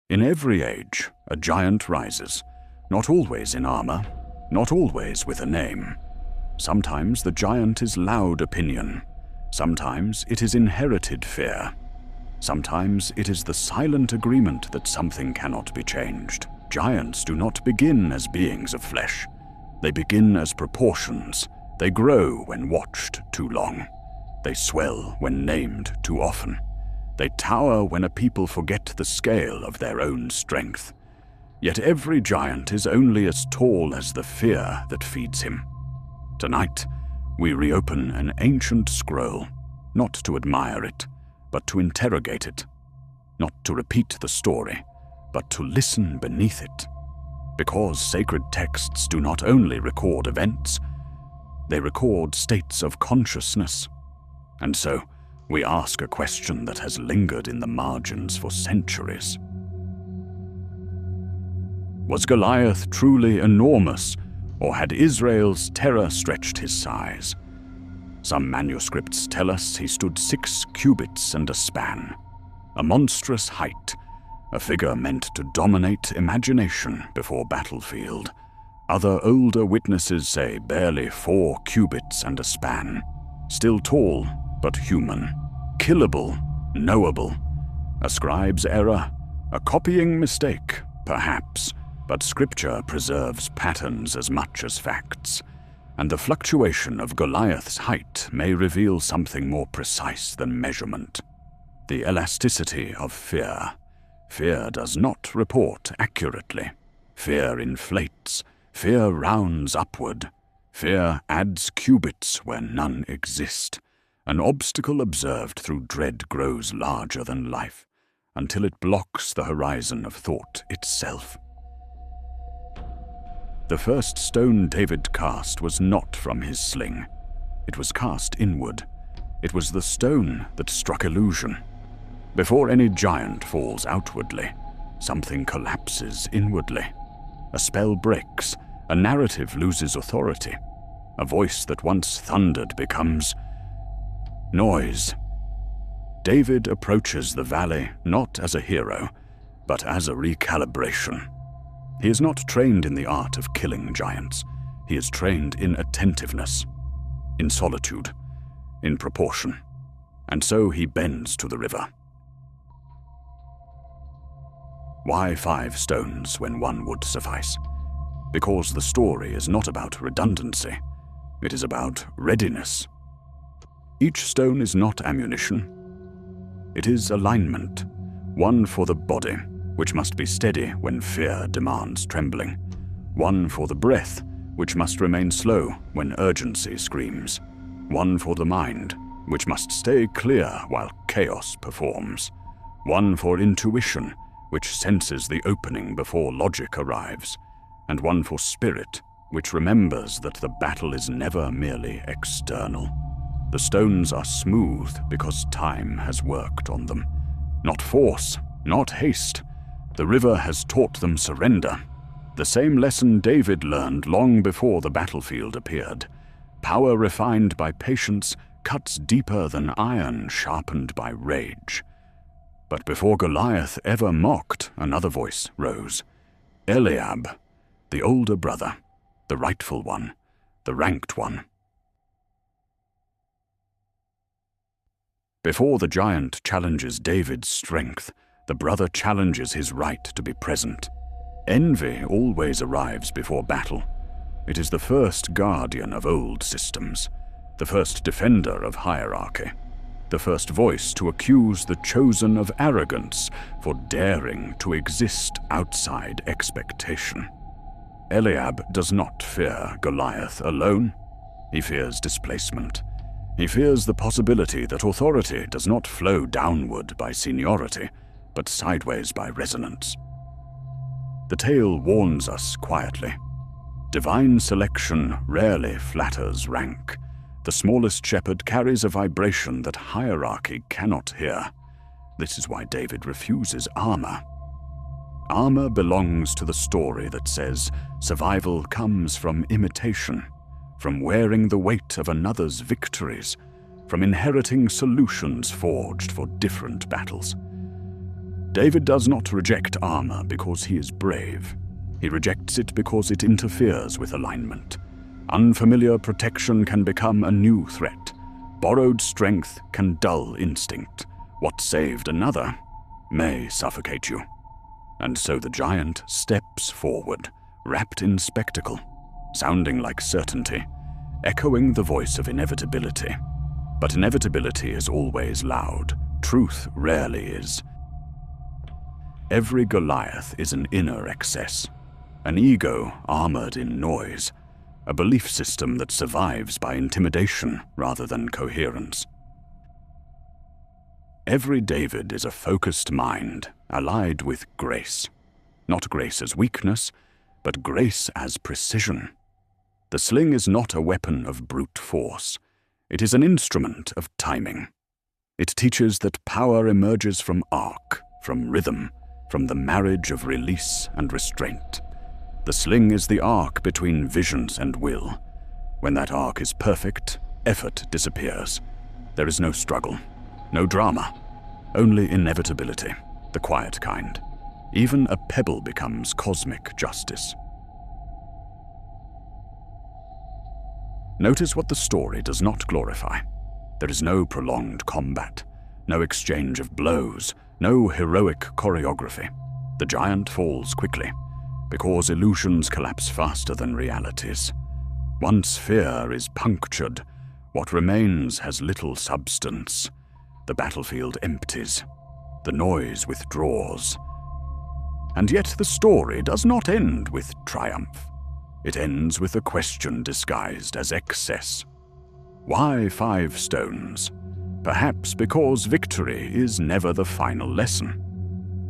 In every age, a giant rises, not always in armor, not always with a name. Sometimes the giant is loud opinion. Sometimes it is inherited fear. Sometimes it is the silent agreement that something cannot be changed. Giants do not begin as beings of flesh. They begin as proportions. They grow when watched too long. They swell when named too often. They tower when a people forget the scale of their own strength. Yet every giant is only as tall as the fear that feeds him. Tonight, we reopen an ancient scroll, not to admire it, but to interrogate it. Not to repeat the story, but to listen beneath it. Because sacred texts do not only record events, they record states of consciousness. And so, we ask a question that has lingered in the margins for centuries. Was Goliath truly enormous, or had Israel's terror stretched his size? Some manuscripts tell us he stood 6 cubits and a span, a monstrous height, a figure meant to dominate imagination before battlefield. Other older witnesses say barely 4 cubits and a span. Still tall, but human. Killable, knowable. A scribe's error, a copying mistake, perhaps, but scripture preserves patterns as much as facts, and the fluctuation of Goliath's height may reveal something more precise than measurement. The elasticity of fear. Fear does not report accurately. Fear inflates. Fear rounds upward. Fear adds cubits where none exist. An obstacle observed through dread grows larger than life, until it blocks the horizon of thought itself. The first stone David cast was not from his sling. It was cast inward. It was the stone that struck illusion. Before any giant falls outwardly, something collapses inwardly. A spell breaks. A narrative loses authority. A voice that once thundered becomes noise. David approaches the valley not as a hero, but as a recalibration. He is not trained in the art of killing giants. He is trained in attentiveness, in solitude, in proportion. And so he bends to the river. Why 5 stones when 1 would suffice? Because the story is not about redundancy. It is about readiness. Each stone is not ammunition. It is alignment, one for the body, which must be steady when fear demands trembling, one for the breath, which must remain slow when urgency screams, one for the mind, which must stay clear while chaos performs, one for intuition, which senses the opening before logic arrives, and one for spirit, which remembers that the battle is never merely external. The stones are smooth because time has worked on them. Not force, not haste. The river has taught them surrender. The same lesson David learned long before the battlefield appeared. Power refined by patience cuts deeper than iron sharpened by rage. But before Goliath ever mocked, another voice rose. Eliab, the older brother, the rightful one, the ranked one. Before the giant challenges David's strength, the brother challenges his right to be present. Envy always arrives before battle. It is the first guardian of old systems, the first defender of hierarchy, the first voice to accuse the chosen of arrogance for daring to exist outside expectation. Eliab does not fear Goliath alone. He fears displacement. He fears the possibility that authority does not flow downward by seniority, but sideways by resonance. The tale warns us quietly. Divine selection rarely flatters rank. The smallest shepherd carries a vibration that hierarchy cannot hear. This is why David refuses armor. Armor belongs to the story that says survival comes from imitation, from wearing the weight of another's victories, from inheriting solutions forged for different battles. David does not reject armor because he is brave. He rejects it because it interferes with alignment. Unfamiliar protection can become a new threat. Borrowed strength can dull instinct. What saved another may suffocate you. And so the giant steps forward, wrapped in spectacle, sounding like certainty, echoing the voice of inevitability. But inevitability is always loud. Truth rarely is. Every Goliath is an inner excess, an ego armored in noise, a belief system that survives by intimidation rather than coherence. Every David is a focused mind, allied with grace. Not grace as weakness, but grace as precision. The sling is not a weapon of brute force. It is an instrument of timing. It teaches that power emerges from arc, from rhythm, from the marriage of release and restraint. The sling is the arc between visions and will. When that arc is perfect, effort disappears. There is no struggle, no drama, only inevitability, the quiet kind. Even a pebble becomes cosmic justice. Notice what the story does not glorify. There is no prolonged combat, no exchange of blows, no heroic choreography. The giant falls quickly, because illusions collapse faster than realities. Once fear is punctured, what remains has little substance. The battlefield empties. The noise withdraws. And yet the story does not end with triumph. It ends with a question disguised as excess. Why 5 stones? Perhaps because victory is never the final lesson.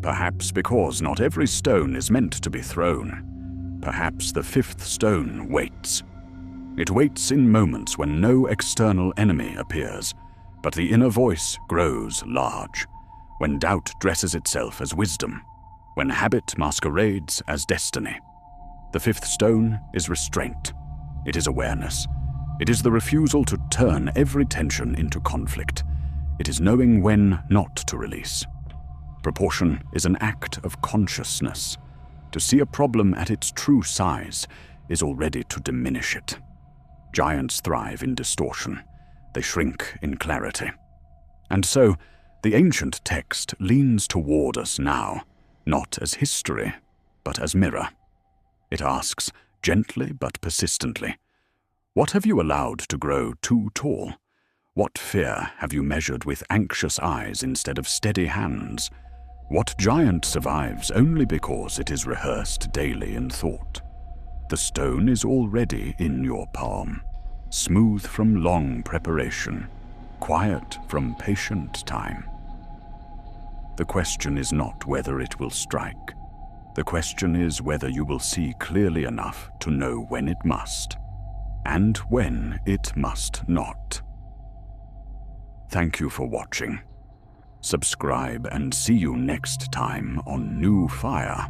Perhaps because not every stone is meant to be thrown. Perhaps the 5th stone waits. It waits in moments when no external enemy appears, but the inner voice grows large, when doubt dresses itself as wisdom, when habit masquerades as destiny. The 5th stone is restraint. It is awareness. It is the refusal to turn every tension into conflict. It is knowing when not to release. Proportion is an act of consciousness. To see a problem at its true size is already to diminish it. Giants thrive in distortion. They shrink in clarity. And so, the ancient text leans toward us now, not as history, but as mirror. It asks, gently but persistently, what have you allowed to grow too tall? What fear have you measured with anxious eyes instead of steady hands? What giant survives only because it is rehearsed daily in thought? The stone is already in your palm, smooth from long preparation, quiet from patient time. The question is not whether it will strike. The question is whether you will see clearly enough to know when it must, and when it must not. Thank you for watching. Subscribe and see you next time on New Fire.